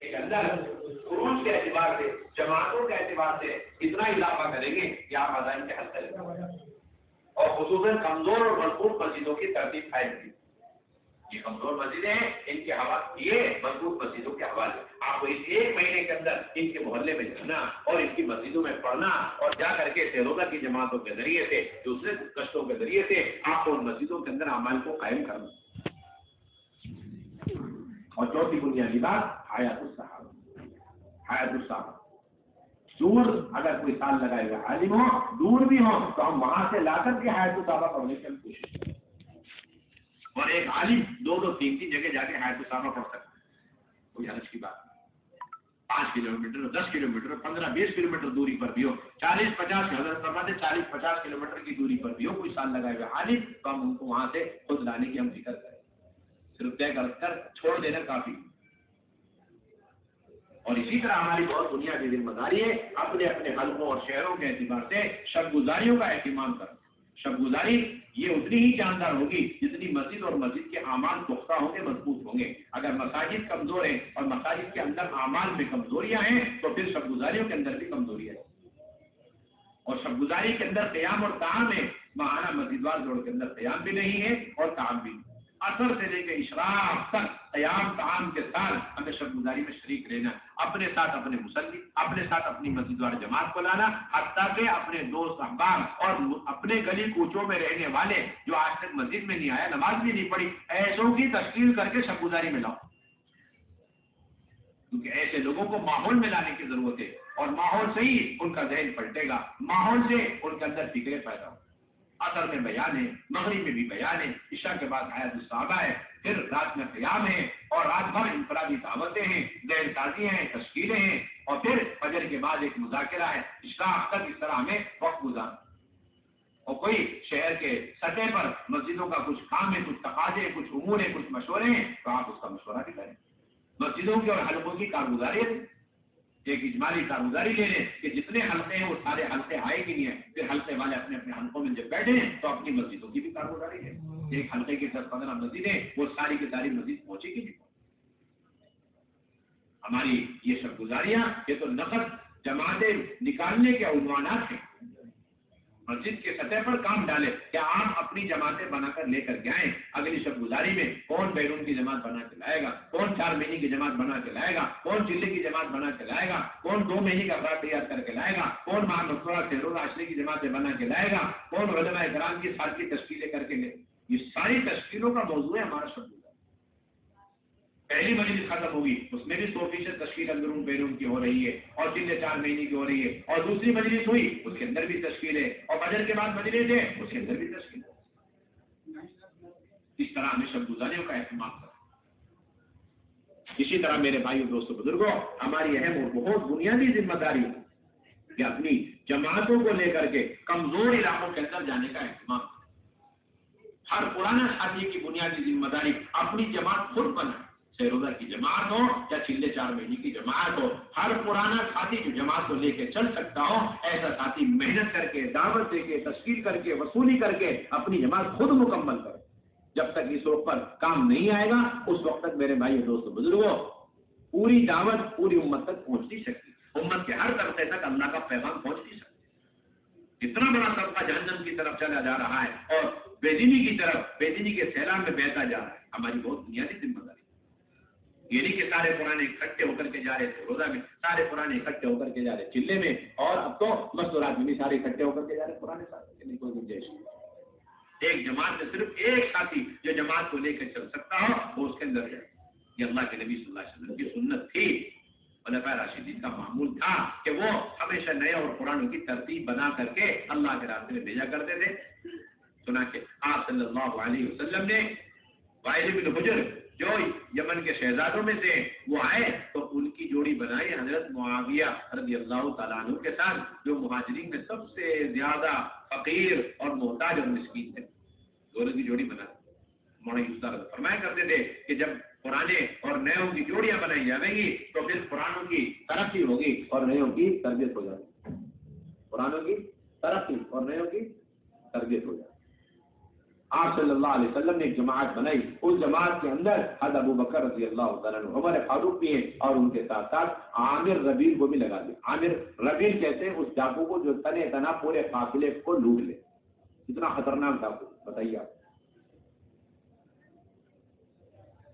کے اندر خروج کے اعتبار سے، جماعتوں کے اعتبار سے اتنا اضافہ کریں گے کہ آپ اذان کے حد تک، اور خصوصاً کمزور اور مضبوط مسجدوں کی ترتیب قائم کی۔ یہ کمزور مسجدیں ہیں، ان کے یہ مضبوط مسجدوں کے حوالے آپ کو اس ایک مہینے کے اندر ان کے محلے میں جانا اور ان کی مسجدوں میں پڑھنا، اور جا کر کے سیروزہ کی جماعتوں کے ذریعے سے، دوسرے کشتوں کے ذریعے سے آپ کو ان مسجدوں کے اندر اعمال کو قائم کرنا۔ اور چوتھی بنیادی بات حیات الصحابہ، حیات الصحابہ، دور اگر کوئی سال لگائے گا عالم ہو، دور بھی ہو، تو ہم وہاں سے لا کر کے حیات الصحابہ پڑھنے کی ہم کوشش کریں۔ اور ایک عالم دو تین جگہ جا کے حیات الصحابہ پڑھ سکتا ہے، کوئی حرج کی بات نہیں۔ 5 کلومیٹر، 10 کلومیٹر، 15-20 کلومیٹر دوری پر بھی ہو، 40-50 کلومیٹر کی دوری پر بھی ہو، کوئی سال لگائے گا عالم، تو ہم ان کو وہاں سے خود لانے کی ہم فکر کریں، صرف طے کر چھوڑ دینا کافی۔ اور اسی طرح ہماری بہت بنیادی ذمہ داری ہے اپنے اپنے حلقوں اور شہروں کے اعتبار سے شب گزاریوں کا اہتمام کرنا۔ شب گزاری یہ اتنی ہی جاندار ہوگی جتنی مسجد اور مسجد کے اعمال پختہ ہوں گے، مضبوط ہوں گے۔ اگر مساجد کمزور ہیں اور مساجد کے اندر اعمال میں کمزوریاں ہیں تو پھر شب گزاریوں کے اندر بھی کمزوریاں ہیں۔ اور شب گزاری کے اندر قیام اور تعام ہے، ماہانہ مسجد وار جوڑ کے اندر قیام بھی نہیں ہے اور تعام بھی نہیں۔ اثر سے لے کے اشراق تک قیام تعام کے ساتھ ہمیں شب گزاری میں شریک رہنا، اپنے ساتھ اپنے مصلی، اپنے ساتھ اپنی مسجد وار جماعت کو لانا، حتیٰ کہ اپنے دوست احباب اور اپنے گلی کوچوں میں رہنے والے جو آج تک مسجد میں نہیں آیا، نماز بھی نہیں پڑھی، ایسوں کی تشکیل کر کے شب گزاری میں لاؤ، کیونکہ ایسے لوگوں کو ماحول میں لانے کی ضرورت ہے، اور ماحول سے ہی ان کا ذہن پلٹے گا، ماحول سے ان کے اندر فکریں پیدا ہوں۔ عصر میں بیان ہے، مغرب میں بھی بیان ہے، عشاء کے بعد حیات الصحابہ ہے، پھر رات میں قیام ہے، اور رات بھر انفرادی دعوتیں ہیں، ذہن سازیاں ہیں، تشکیلیں ہیں، اور پھر فجر کے بعد ایک مذاکرہ ہے، اشراق تک اس طرح ہمیں وقت گزارنا۔ اور کوئی شہر کے سطح پر مسجدوں کا کچھ کام ہے، کچھ تقاضے، کچھ امور ہے، کچھ مشورے ہیں، تو آپ اس کا مشورہ بھی کریں۔ مسجدوں کی اور حلقوں کی کارگزاری ایک اجمالی کارگزاری لے لیں کہ جتنے حلقے ہیں وہ سارے حلقے آئے کہ نہیں ہیں، پھر حلقے والے اپنے اپنے حلقوں میں جب بیٹھے ہیں تو اپنی مسجدوں کی بھی کارگزاری ہے۔ ایک حلقے کی 10-15 مسجدیں، وہ ساری کی ساری مسجد پہنچے گی نہیں۔ ہماری یہ سب گزاریاں، یہ تو نقد جماعتیں نکالنے کے عنوانات ہیں۔ مسجد کے سطح پر کام ڈالے، کیا آپ اپنی جماعتیں بنا کر لے کر کے آئیں؟ اگلی شب گزاری میں کون بیرون کی جماعت بنا کے لائے گا، کون 4 مہینے کی جماعت بنا کے لائے گا، کون چلے کی جماعت بنا کے لائے گا، کون 2 مہینے کا افراد تیار کر کے لائے گا، کون ماہ مشورہ سیروزہ عشرے کی جماعتیں بنا کے لائے گا، کون علماء کرام کی سال کی تشکیلیں کر کے لے۔ یہ ساری تشکیلوں کا موضوع ہے ہمارا شب گزاری۔ پہلی مجلس ختم ہوگی، اس میں بھی 100% تشکیل اندرون بیرون کی ہو رہی ہے، اور چلے 4 مہینے کی ہو رہی ہے، اور دوسری مجلس ہوئی اس کے اندر بھی تشکیل ہے، اور فجر کے بعد مجلس ہے اس کے اندر بھی تشکیل ہے۔ اس طرح ہمیں شب گزاریوں کا اہتمام کریں۔ اسی طرح میرے بھائیوں دوستوں بزرگوں، ہماری اہم اور بہت بنیادی ذمہ داری ہے کہ اپنی جماعتوں کو لے کر کے کمزور علاقوں کے اندر جانے کا اہتمام کریں۔ ہر پرانا ساتھی کی بنیادی ذمہ داری اپنی جماعت خود بنائے، سیروزہ کی جماعت ہو یا چلے 4 مہینے کی جماعت ہو، ہر پرانا ساتھی جو جماعت کو لے کے چل سکتا ہو، ایسا ساتھی محنت کر کے، دعوت دے کے، تشکیل کر کے، وصولی کر کے اپنی جماعت خود مکمل کرے۔ جب تک اس وقت پر کام نہیں آئے گا اس وقت تک میرے بھائی دوستوں بزرگوں پوری دعوت پوری امت تک پہنچ نہیں سکتی، امت کے ہر طبقے تک اللہ کا پیغام پہنچ نہیں سکتا۔ اتنا بڑا طبقہ جہنم کی طرف چلا جا رہا ہے اور بے دینی کی طرف، بے دینی کے سیلاب میں بہتا جا رہا ہے۔ ہماری بہت بنیادی ذمہ داری، یہ نہیں کہ سارے پرانے اکٹھے ہو کر کے جا رہے تھے روزہ میں، سارے پرانے اکٹھے ہو کر کے جا رہے چلے میں، اور اب تو مستورات میں بھی سارے اکٹھے ہو کر کے جا رہے پرانے ساتھی نہیں، کوئی گنجائش نہیں۔ ایک جماعت میں صرف ایک ساتھی جو جماعت کو لے کر چل سکتا ہو وہ اس کے اندر جائے۔ یہ اللہ کے نبی صلی اللہ علیہ وسلم کی سنت تھی، خلفائے راشدین کا معمول تھا کہ وہ ہمیشہ نئے اور پرانوں کی ترتیب بنا کر کے اللہ کے راستے میں بھیجا کرتے تھے۔ سنا کہ آپ صلی اللہ علیہ وسلم نے وائل بن حجر جو یمن کے شہزادوں میں سے وہ آئے تو ان کی جوڑی بنائی حضرت معاویہ رضی اللہ تعالیٰ عنہ کے ساتھ، جو مہاجرین میں سب سے زیادہ فقیر اور محتاج اور مسکین تھے، دونوں کی جوڑی بنا۔ مولانا فرمایا کرتے تھے کہ جب پرانے اور نیوں کی جوڑیاں بنائی جائیں گی تو پھر پرانوں کی ترقی ہوگی اور نیوں کی تربیت ہو جائے گی، پرانوں کی ترقی اور نیوں کی تربیت ہو جائے گی۔ آپ صلی اللہ علیہ وسلم نے ایک جماعت بنائی، اس جماعت کے اندر حضرت ابو بکر رضی اللہ تعالیٰ عنہ، عمر فاروق بھی ہیں، اور ان کے ساتھ ساتھ عامر ربیع کو بھی لگا دیا۔ عامر ربیع کہتے ہیں اس ڈاکو کو جو تنے تنا پورے قافلے کو لوٹ لے، اتنا خطرناک ڈاکو، بتائیے آپ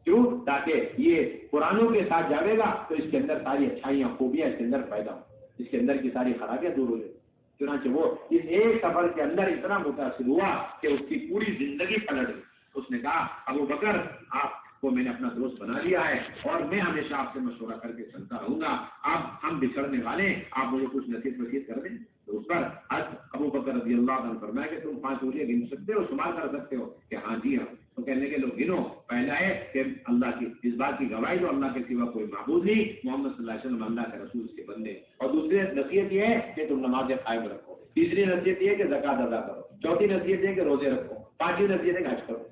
کیوں؟ تاکہ یہ قرآنوں کے ساتھ جاوے گا تو اس کے اندر ساری اچھائیاں خوبیاں اس کے اندر پیدا ہوں، اس کے اندر کی ساری خرابیاں دور ہو جائیں۔ چنانچہ وہ اس ایک سفر کے اندر اتنا متاثر ہوا کہ اس کی پوری زندگی پلٹ گئی۔ اس نے کہا ابو بکر آپ کو میں نے اپنا دوست بنا لیا ہے اور میں ہمیشہ آپ سے مشورہ کر کے چلتا رہوں گا، اب ہم بچھڑنے والے ہیں، آپ مجھے کچھ نصیحت کر دیں۔ تو اس پر ابو بکر رضی اللہ عنہ فرمایا کہ تم 5 انگلیاں گن سکتے ہو، شمار کر سکتے ہو؟ کہ ہاں جی ہاں۔ تو کہنے کے لوگ گنو، پہلا ہے کہ اللہ کی اس بات کی گواہی دو اللہ کے سوا کوئی معبود نہیں، محمد صلی اللہ علیہ وسلم اللہ کے رسول کے بندے، اور دوسری نصیحت یہ ہے کہ تم نماز قائم رکھو، تیسری نصیحت یہ ہے کہ زکات ادا کرو، چوتھی نصیحت یہ ہے کہ روزے رکھو، پانچویں نصیحت ہے کہ حج کرو۔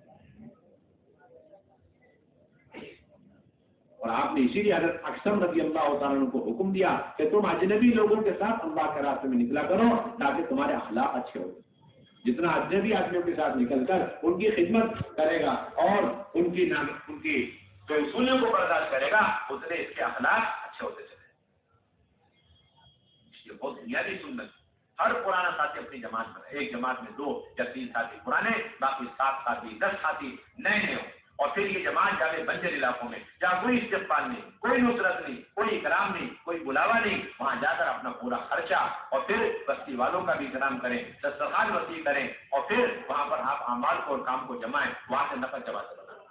اور آپ نے اسی لیے حضرت اکثر رضی اللہ تعالیٰ عنہ کو حکم دیا کہ تم اجنبی لوگوں کے ساتھ اللہ کے راستے میں نکلا کرو تاکہ تمہارے اخلاق اچھے ہو۔ جتنا اجنبی آدمیوں کے ساتھ نکل کر ان کی خدمت کرے گا اور ان کی جو اصولوں کو برداشت کرے گا اتنے اس کے اخلاق اچھے ہوتے چلے۔ یہ بہت بنیادی سنت، ہر پرانا ساتھی اپنی جماعت میں، ایک جماعت میں 2 یا 3 ساتھی پرانے، باقی 7 ساتھی 10 ساتھی نئے نئے ہوں، اور پھر یہ جماعت جاوے بنجر علاقوں میں جہاں کوئی استقبال نہیں، کوئی نصرت نہیں، کوئی اکرام نہیں، کوئی بلاوا نہیں، وہاں جا کر اپنا پورا خرچہ اور پھر بستی والوں کا بھی اکرام کریں، دسترخوان وسیع کریں، اور پھر وہاں پر آپ اعمال کو اور کام کو جمائیں، وہاں سے نفع جماعت بنائیں۔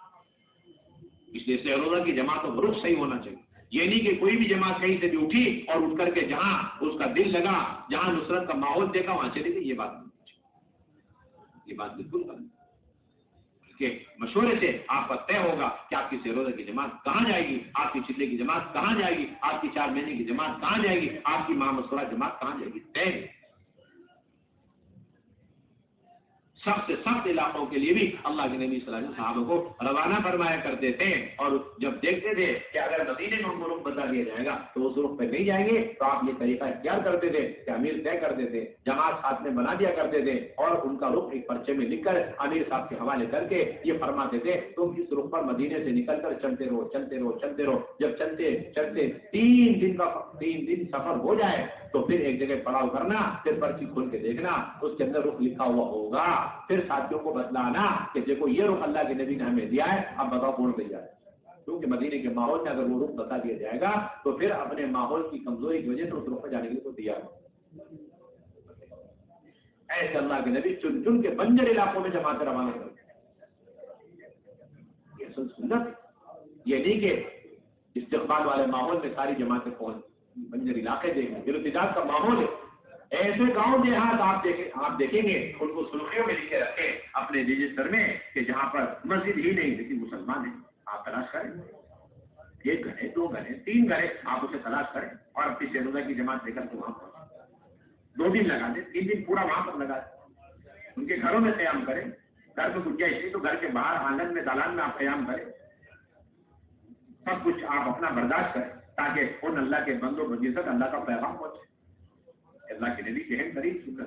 اس لیے سہروزہ کی جماعتوں کا رخ صحیح ہونا چاہیے، یہ نہیں کہ کوئی بھی جماعت کہیں سے بھی اٹھی اور اٹھ کر کے جہاں اس کا دل لگا، جہاں نصرت کا ماحول دیکھا وہاں چلی گئی، یہ بات بالکل غلط۔ کہ مشورے سے آپ کا طے ہوگا کہ آپ کی سہروزہ کی جماعت کہاں جائے گی، آپ کی چلے کی جماعت کہاں جائے گی، آپ کی 4 مہینے کی جماعت کہاں جائے گی، آپ کی مامسورہ جماعت کہاں جائے گی، طے۔ سخت سے سخت علاقوں کے لیے بھی اللہ کے نبی صلی اللہ علیہ وسلم صحابہ کو روانہ فرمایا کرتے تھے، اور جب دیکھتے تھے کہ اگر مدینے میں ان کو رخ بتا دیا جائے گا تو اس رخ پہ نہیں جائیں گے تو آپ یہ طریقہ اختیار کرتے تھے کہ امیر طے کرتے تھے، جماعت ساتھ میں بنا دیا کرتے تھے، اور ان کا رخ ایک پرچے میں لکھ کر امیر صاحب کے حوالے کر کے یہ فرماتے تھے تم اس رخ پر مدینے سے نکل کر چلتے رہو چلتے رہو چلتے رہو، جب چلتے چلتے 3 دن سفر ہو جائے تو پھر ایک جگہ پڑاؤ کرنا، پھر پرچی کھول کے دیکھنا اس کے اندر رخ لکھا ہوا ہوگا، پھر ساتھیوں کو بتلانا کہ دیکھو یہ رخ اللہ کے نبی نے ہمیں دیا ہے، اب بتاؤ کون دے جائے، کیونکہ مدینے کے ماحول میں اگر وہ رخ بتا دیا جائے گا تو پھر اپنے ماحول کی کمزوری کی وجہ سے اس رخ پہ جانے کے لیے تو دیا ہے۔ ایسے اللہ کے نبی چن چن کے بنجر علاقوں میں جماعت روانہ کرتے، یہ اصل سنت، یہ نہیں کہ استقبال والے ماحول میں ساری جماعتیں پہنچ، بنجر علاقے دیکھیں دل و تجارت کا ماحول ہے، ایسے گاؤں دیہات آپ دیکھیں گے ان کو سرخیوں میں لکھے رکھے اپنے رجسٹر میں کہ جہاں پر مسجد ہی نہیں لیکن مسلمان ہیں، آپ تلاش کریں، 1 گھر ہے 2 گھر ہے 3 گھر ہے، آپ اسے تلاش کریں اور اپنی سہروزہ کی جماعت لے کر کے وہاں پہنچیں، 2 دن لگا دیں 3 دن پورا وہاں پر لگا دیں، ان کے گھروں میں قیام کریں، گھر میں گنجائش نہیں تو گھر کے باہر آنگن میں دالان میں آپ قیام کریں، سب کچھ آپ اپنا برداشت کریں تاکہ ان اللہ کے بندوں بندی تک اللہ کا پیغام پہنچے، اللہ کے نبی کے قریب سنت،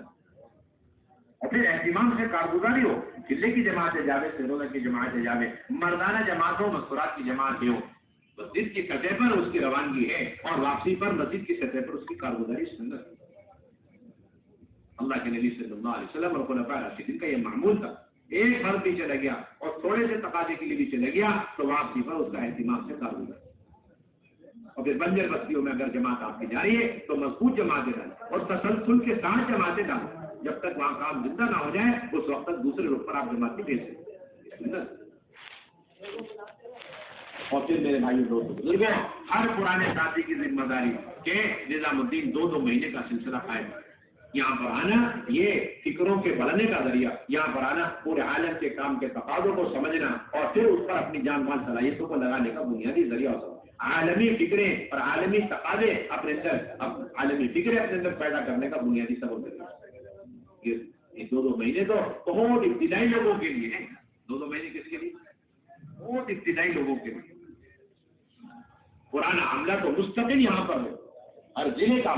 اور پھر اہتمام سے کارگزاری ہو، قلعے کی جماعتیں جاوے، سہروزہ کی جماعتیں جاوے، مردانہ جماعتوں مذکورات کی جماعتیں ہو، مسجد کی سطح پر اس کی روانگی ہے اور واپسی پر مسجد کی سطح پر اس کی کارگزاری سنت ہے۔ اللہ کے نبی صلی اللہ علیہ وسلم اور خلفائے راشدین کا یہ معمول تھا، ایک بھر بھی چلا گیا اور تھوڑے سے تقاضے کے لیے بھی چلا گیا تو واپسی پر اس کا اہتمام سے کارگزاری، اور پھر بنجر بستیوں میں اگر جماعت آپ کی جاری ہے تو مضبوط جماعتیں ڈالیں اور تسلسل کے ساتھ جماعتیں ڈالیں، جب تک وہاں کام زندہ نہ ہو جائے اس وقت تک دوسرے رخ پر آپ جماعت نہیں بھیج سکتے۔ اور پھر میرے بھائی دوستوں بزرگوں، ہر پرانے ساتھی کی ذمہ داری کہ نظام الدین 2 مہینے کا سلسلہ قائم ہے، یہاں پر آنا یہ فکروں کے بڑھنے کا ذریعہ، یہاں پر آنا پورے عالم کے کام کے تقاضوں کو سمجھنا اور پھر اس پر اپنی جان مال صلاحیتوں کو لگانے کا بنیادی ذریعہ ہوتا ہے۔ عالمی فکریں اور عالمی تقاضے اپنے اندر، عالمی فکریں اپنے اندر پیدا کرنے کا بنیادی سبب ہے۔ یہ 2 مہینے تو بہت ابتدائی لوگوں کے لیے ہیں، 2 مہینے کس کے لیے؟ بہت ابتدائی لوگوں کے لیے۔ پرانا عملہ تو مستقل یہاں پر ہے، ہر ضلع کا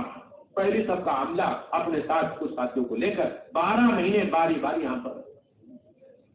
پہلی سب کا عملہ اپنے ساتھ کچھ ساتھیوں کو لے کر 12 مہینے باری باری یہاں پر،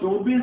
24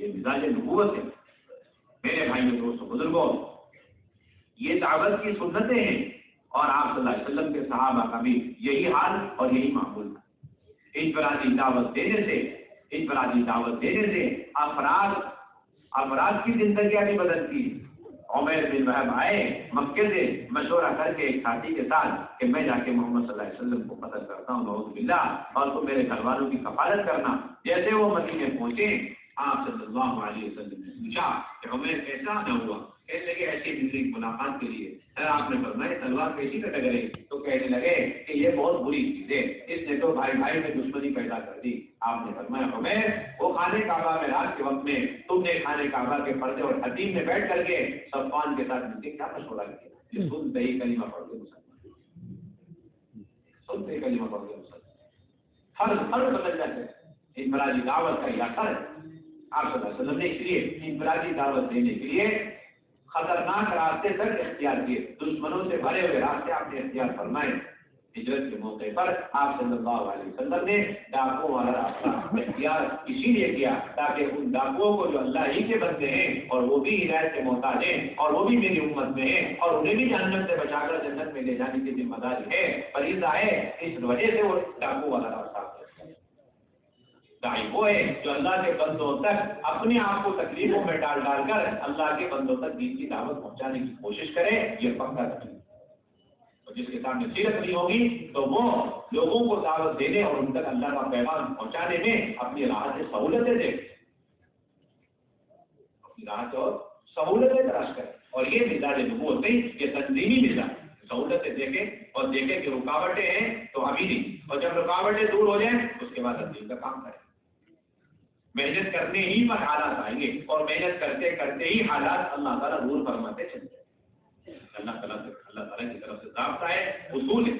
یہ مزاج نبوت ہے. میرے بھائیوں دوستوں بزرگوں، یہ دعوت کی سنتیں ہیں اور آپ صلی اللہ علیہ وسلم کے صحابہ کا بھی یہی حال اور یہی معمول تھا. انفرادی دعوت دینے سے افراد کی زندگیاں بھی بدلتی. عمیر بن وہب آئے مکے سے مشورہ کر کے ایک ساتھی کے ساتھ کہ میں جا کے محمد صلی اللہ علیہ وسلم کو قتل کرتا ہوں نعوذ باللہ، اور تم میرے گھر والوں کی کفالت کرنا. جیسے وہ مدینے پہنچے آپ صلی اللہ علیہ وسلم نے پوچھا کہ عمیر کیسا نہ ہوا؟ کہنے لگے ایسی زندگی ملاقات کے لیے. آپ نے فرمایا تلوار کیسی لٹک رہی؟ تو کہنے لگے کہ یہ بہت بری چیز ہے، اس نے تو بھائی بھائی میں دشمنی پیدا کر دی. آپ نے فرمایا عمیر، وہ خانے کعبہ میں رات کے وقت میں تم نے خانے کعبہ کے پردے اور حتیم میں بیٹھ کر کے صفوان کے ساتھ مل کے کیا مشورہ کیا؟ سنتے ہی کلمہ پڑھ کے مسلمان، سنتے ہی کلمہ پڑھ کے مسلمان، ہر بدل جاتے ہیں. انفرادی دعوت کا یہ اثر ہے. آپ صلی اللہ علیہ وسلم نے اس لیے انفرادی دعوت دینے کے لیے خطرناک راستے تک اختیار کیے، دشمنوں سے بھرے ہوئے راستے آپ نے اختیار فرمائے. ہجرت کے موقع پر آپ صلی اللہ علیہ وسلم نے ڈاکوؤں والا راستہ اختیار اسی لیے کیا تاکہ ان ڈاکوؤں کو جو اللہ ہی کے بندے ہیں اور وہ بھی ہدایت کے محتاج ہیں اور وہ بھی میری امت میں ہیں اور انہیں بھی جہنم سے بچا کر جنت میں لے جانے کی ذمہ داری ہے، فریضہ ہے. اس وجہ سے وہ ڈاکو والا راستہ دائی وہ ہے جو اللہ کے بندوں تک اپنے آپ کو تکلیفوں میں ڈال کر اللہ کے بندوں تک دین کی دعوت پہنچانے کی کوشش کرے. یہ پکا تکلیف. جس کے سامنے سیرت نہیں ہوگی تو وہ لوگوں کو دعوت دینے اور ان تک اللہ کا پیغام پہنچانے میں اپنی راہ سے سہولتیں دے، اپنی راہ سے اور سہولتیں تلاش کرے. اور یہ مزاج نبوت نہیں، یہ تنظیمی مزاج. سہولتیں دیکھیں اور دیکھیں کہ رکاوٹیں ہیں تو ابھی نہیں، اور جب رکاوٹیں دور ہو جائیں اس کے بعد تنظیم کا کام کریں. محنت کرنے ہی پر حالات آئیں گے اور محنت کرتے کرتے ہی حالات اللہ تعالیٰ دور فرماتے چلتے ہیں. اللہ تعالیٰ کی طرف سے ضابطہ ہے، اصول ہے.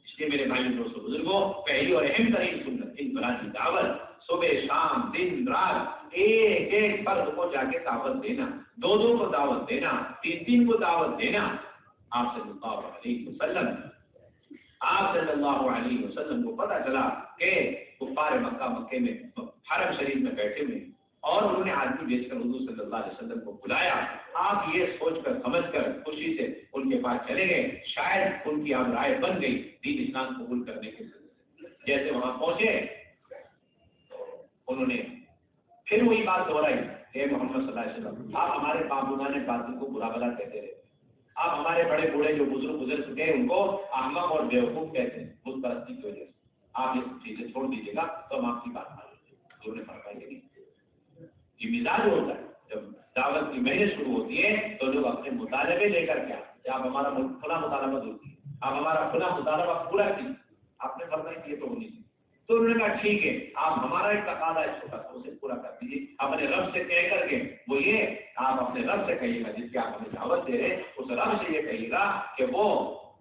اس لیے میرے بھائی دوستوں بزرگوں، پہلی اور اہم ترین سنت انفرادی دعوت. صبح شام دن رات ایک ایک فرد کو جا کے دعوت دینا، دو کو دعوت دینا، تین کو دعوت دینا. آپ صلی اللہ علیہ وسلم کو پتہ چلا کہ کفار مکے میں حرم شریف میں بیٹھے ہوئے اور انہوں نے آدمی بھیج کر حضور صلی اللہ علیہ وسلم کو بلایا. آپ یہ سوچ کر سمجھ کر خوشی سے ان کے پاس چلے گئے، شاید ان کی اب رائے بن گئی دین اسلام قبول کرنے کے سلسلے. جیسے وہاں پہنچے انہوں نے پھر وہی بات دہرائی کہ محمد صلی اللہ علیہ وسلم آپ ہمارے پابندان باطل کو برا بلا کہتے رہے، آپ ہمارے بڑے بوڑھے جو بزرگ گزر چکے ہیں ان کو احمق اور بیوقوف کہتے ہیں بت پرستی کی وجہ سے. آپ یہ چیزیں چھوڑ دیجیے گا تو ہم آپ کی بات مان لیں گے. حضور نے فرمایا کہ یہ مزاج ہوتا ہے. جب دعوت کی محنت شروع ہوتی ہے تو لوگ اپنے مطالبے لے کر کے آتے ہیں. آپ ہمارا کھلا مطالبہ دور کیجیے، آپ ہمارا کھلا مطالبہ پورا کیجیے. آپ نے فرمایا کہ یہ تو ہونی چاہیے. تو انہوں نے کہا ٹھیک ہے، آپ ہمارا ایک تقاضا ہے چھوٹا سا اسے پورا کر دیجیے اپنے رب سے کہہ کر کے. وہ یہ آپ اپنے رب سے کہیے گا جس کی آپ ہمیں دعوت دے رہے ہیں، اس رب سے یہ کہیے گا کہ وہ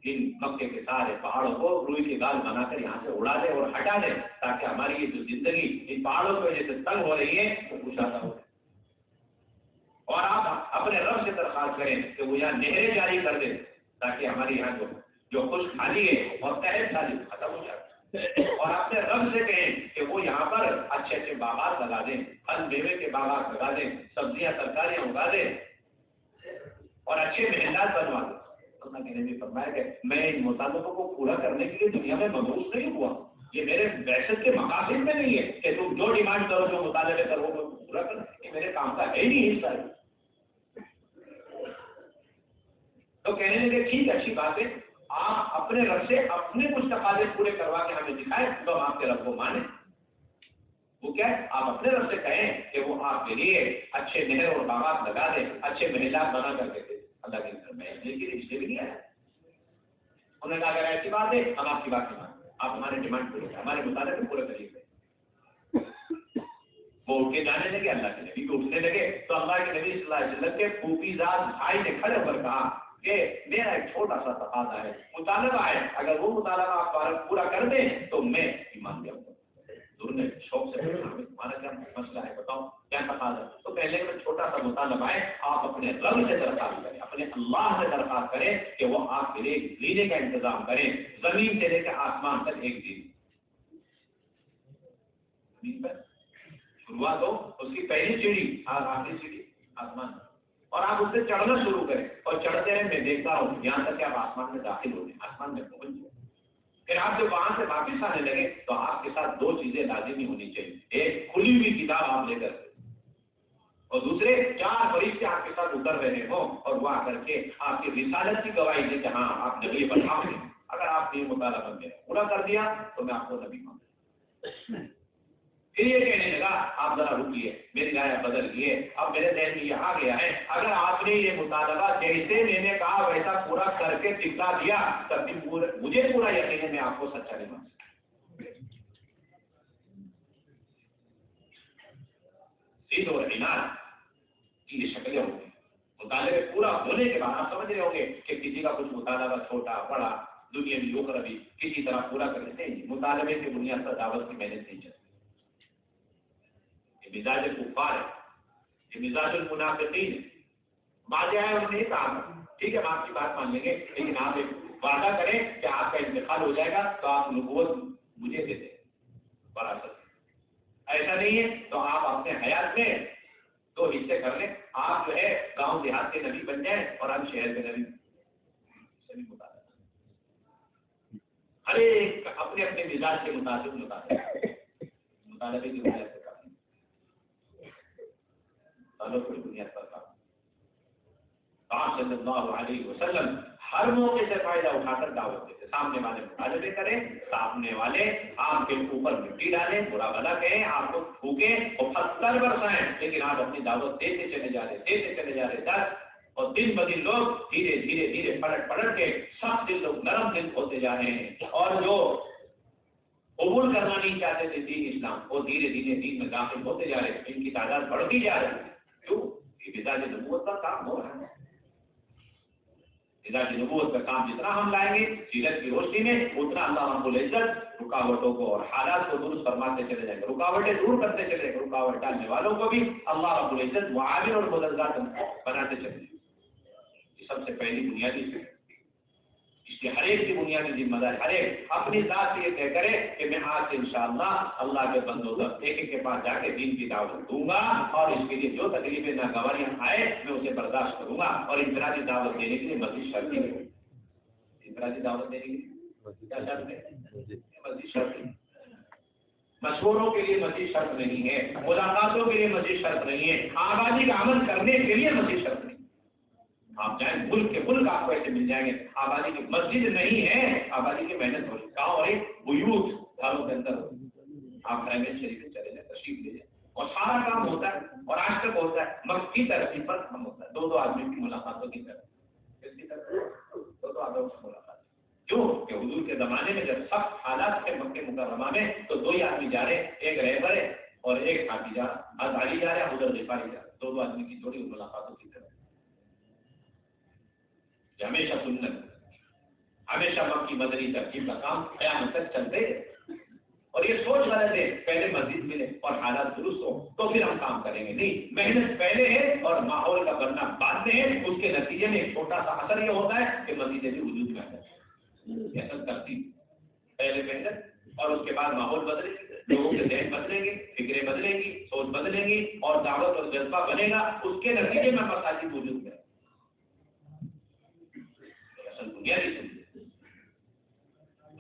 ان مکے کے سارے پہاڑوں کو روئی کی دال بنا کر یہاں سے اڑا دے اور ہٹا دے تاکہ ہماری یہ جو زندگی ان پہاڑوں کی وجہ سے تنگ ہو رہی ہے وہ کشادہ ہو. اور آپ اپنے رب سے درخواست کریں کہ وہ یہاں نہریں جاری کر دے تاکہ ہماری یہاں جو خشک خالی ہے اور قحط خالی ختم ہو جائے. اور اپنے رب سے کہیں کہ وہ یہاں پر اچھے اچھے باغات لگا دیں، پھل میوے کے باغات لگا دیں، سبزیاں ترکاریاں اگا دیں اور اچھے محلات بنوا دیں. اللہ کے نبی فرمایا کہ میں ان مطالبوں کو پورا کرنے کے لیے دنیا میں مبعوث نہیں ہوا. یہ میرے بعثت کے مقاصد میں نہیں ہے کہ تم جو ڈیمانڈ کرو جو مطالبے کرو وہ پورا کرو. یہ میرے کام کا ہے نہیں حصہ ہے. تو کہنے لگے ٹھیک اچھی بات ہے، آپ اپنے رب سے اپنے کچھ تقاضے پورے کروا کے ہمیں دکھائیں تو ہم آپ کے رب کو مانیں. وہ کیا ہے؟ آپ اپنے رب سے کہیں کہ وہ آپ کے لیے اچھے نہر اور باغات لگا دیں، اچھے محلات بنا کر کے دیں. اللہ کے گھر میں رشتے بھی نہیں آئے. انہوں نے کہا اگر ایسی بات ہے ہم آپ کی بات نہیں مانیں، آپ ہمارے ڈیمانڈ پورے ہمارے مطالبے پورے کریے. وہ اٹھ کے جانے لگے، اللہ کے نبی بھی اٹھنے لگے. تو اللہ کے نبی صلی اللہ علیہ وسلم کے پھوپھی زاد بھائی نے کھڑے ہو کر کہا کہ میرا ایک چھوٹا سا تقاضا ہے، مطالبہ ہے، اگر وہ مطالبہ آپ پورا کر دیں تو میں ایمان لے آؤں گا. حضور نے شوق سے تمہارا کیا مسئلہ ہے بتاؤ کیا تقاضا. تو پہلے میں چھوٹا سا مطالبہ ہے، آپ اپنے رب سے درخواست کریں، اپنے اللہ سے درخواست کریں کہ وہ آپ کے لیے لینے کا انتظام کریں، زمین سے لے کے آسمان تک ایک دن. شروعات ہو اس کی پہلی سیڑھی آخری سیڑھی آسمان، اور آپ اس سے چڑھنا شروع کریں اور چڑھتے رہیں، میں دیکھتا ہوں یہاں تک کہ آپ آسمان میں داخل ہو گئے، آسمان میں پہنچ گئے. پھر آپ جب وہاں سے واپس آنے لگے تو آپ کے ساتھ دو چیزیں لازمی ہونی چاہیے. ایک کھلی ہوئی کتاب آپ لے کر، اور دوسرے 4 فرشتے آپ کے ساتھ اتر رہے ہوں اور وہ آ کر کے آپ کی رسالت کی گواہی دے کہ ہاں آپ نبی بنا ہیں. اگر آپ نے مطالعہ بن گیا پورا کر دیا تو میں آپ کو نبی مانتا. پھر یہ کہنے لگا آپ ذرا رکیے، میری رائے بدل گئی ہے، اب میرے ذہن میں یہ آ گیا ہے اگر آپ نے یہ مطالبہ جیسے میں نے کہا ویسا پورا کر کے دکھا دیا تب بھی مجھے پورا یقین ہے میں آپ کو سچا نہیں مان سکتا. سید اور عناد کی یہ شکلیں ہوتی ہیں. مطالبے پورا ہونے کے بعد آپ سمجھ رہے ہوں گے کہ کسی کا کچھ مطالبہ چھوٹا بڑا دنیا میں یوکر ابھی کسی طرح پورا کر لیتے ہیں. مطالبے کی بنیاد پر دعوت کی محنت نہیں چلتی. یہ مزاج کفار ہے، یہ مزاج المنافقین ہے. بعض آئے انہوں نے کہا ٹھیک ہے ہم آپ کی بات مان لیں گے لیکن آپ ایک وعدہ کریں کہ آپ کا انتقال ہو جائے گا تو آپ نبوت مجھے دے دیں وراثت. ایسا نہیں ہے تو آپ اپنے حیات میں 2 حصے کر لیں، آپ جو ہے گاؤں دیہات کے نبی بن جائیں اور ہم شہر کے نبی. ہر ایک اپنے اپنے مزاج کے مطابق مطالبے کی بنیاد پر کوئی بنیاد پر کام. آپ صلی اللہ علیہ وسلم ہر موقع سے فائدہ اٹھا کر دعوت دیتے. سامنے والے مطالبے کریں، سامنے والے آپ کے اوپر مٹی ڈالیں، برا بلا کہیں، آپ کو تھوکیں اور پتھر برسائیں، لیکن آپ اپنی دعوت دیتے چلے جا رہے دس اور دن بدن لوگ دھیرے دھیرے پلٹ کے سخت دل لوگ نرم دل ہوتے جا رہے ہیں. اور جو قبول کرنا نہیں چاہتے تھے دین اسلام وہ دھیرے دین میں داخل ہوتے جا رہے ہیں. ان کی تعداد بڑھتی جا رہی ہے. کیوں؟ یہ مزاج نبوت کا کام ہو رہا ہے. مزاج نبوت کا کام جتنا ہم لائیں گے سیرت کی روشنی میں اتنا اللہ رب العزت رکاوٹوں کو اور حالات کو درست فرماتے چلے جائیں گے، رکاوٹیں دور کرتے چلے جائیں گے. رکاوٹ ڈالنے والوں کو بھی اللہ رب العزت معاون اور مددگار بناتے چلے جائیں گے. یہ سب سے پہلی بنیادی چیز. اس کے ہر ایک کی بنیادی ذمہ داری ہر ایک اپنی ذات سے یہ طے کرے کہ میں آج سے انشاءاللہ اللہ کے بندوں تک ایک کے پاس جا کے دین کی دعوت دوں گا اور اس کے لیے جو تکلیفیں ناگواریاں آئے میں اسے برداشت کروں گا. اور انفرادی دعوت دینے کے لیے مزید شرط ہے. انفرادی دعوت دینے کے لیے کیا شرط ہے؟ مزید شرط ہے. مشوروں کے لیے مزید شرط نہیں ہے، ملاقاتوں کے لیے مزید شرط نہیں ہے، آبادی کا عمل کرنے کے لیے مزید شرط نہیں. آپ جائیں ملک کے ملک آپ کو ایسے مل جائیں گے. آبادی کی مسجد نہیں ہے، آبادی کی محنت ہو رہی ہے. گاؤں اور بیوت گھروں کے اندر آپ حرمین شریف میں چلے جائیں، تشریف لے جائیں اور سارا کام ہوتا ہے. اور آج تک ہوتا ہے مکی ترقی پر کام ہوتا ہے. 2 آدمی کی ملاقاتوں کی طرف کس کی طرف 2 آدمیوں کی ملاقات. کیوں کہ حضور کے زمانے میں جب سخت حالات تھے مکہ مکرمہ میں تو 2 ہی آدمی جا رہے، ایک رہبر ہے اور ایک ساتھی جا رہا. ازاری جا رہا ہے، ادھر غفاری جا رہا. 2 آدمی کی جوڑی ملاقاتوں کی طرف. ہمیشہ سنت، ہمیشہ مکی مدنی ترکیب کا کام قیامت تک چلتے ہیں. اور یہ سوچ غلط ہے پہلے مسجد ملے اور حالات درست ہو تو پھر ہم کام کریں گے. نہیں، محنت پہلے ہے اور ماحول کا بننا بعد میں ہے. اس کے نتیجے میں ایک چھوٹا سا اثر یہ ہوتا ہے کہ مسجدیں بھی وجود میں آ جاتی ہیں. اصل ترتیب پہلے محنت اور اس کے بعد ماحول بدلے گی، لوگوں کے ذہن بدلیں گے، فکریں بدلیں گی، سوچ بدلیں گی اور دعوت اور جذبہ بنے گا. اس کے نتیجے میں مساجد وجود میں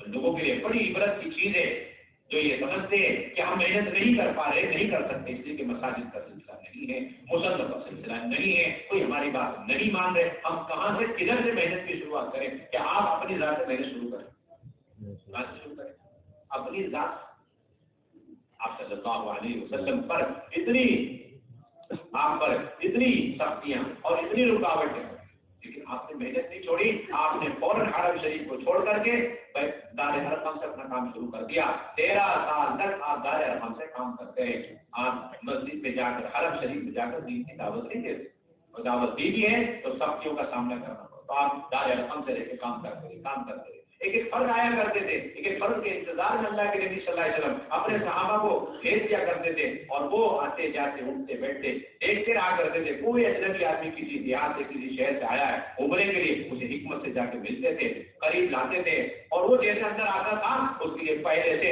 لوگوں کے لیے بڑی عبرت کی چیز ہے جو یہ سمجھتے ہیں کہ ہم محنت نہیں کر پا رہے، نہیں کر سکتے اس لیے کہ مساجد کا سلسلہ نہیں ہے، مصنف کا سلسلہ نہیں ہے، کوئی ہماری بات نہیں مان رہے. ہم کہاں سے کدھر سے محنت کی شروعات کریں کہ آپ اپنی ذات سے محنت شروع کریں. اپنی ذات آپ صلی اللہ علیہ وسلم پر آپ پر اتنی سختیاں اور اتنی رکاوٹیں، لیکن آپ نے محنت نہیں چھوڑی. آپ نے فوراً حرم شریف کو چھوڑ کر کے دار ارقم سے اپنا کام شروع کر دیا. 13 سال تک آپ دار ارقم سے کام کرتے ہیں. آپ مسجد میں جا کر حرم شریف میں جا کر دین کی دعوت نہیں دیتے اور دعوت دی بھی ہے تو سختیوں کا سامنا کرنا پڑتا. تو آپ دار ارقم سے رہ کے کام کرتے رہے. ایک فرض آیا کرتے تھے، ایک فرض کے انتظار میں اللہ کے نبی صلی اللہ علیہ وسلم اپنے صحابہ کو بھیج دیا کرتے تھے اور وہ آتے جاتے اٹھتے بیٹھتے دیکھتے رہا کرتے تھے. کوئی اجنبی آدمی کسی دیہات سے کسی شہر سے آیا ہے عمرے کے لیے اسے حکمت سے جا کے ملتے تھے، قریب لاتے تھے اور وہ جیسے اندر آتا تھا اس کے لیے پہلے سے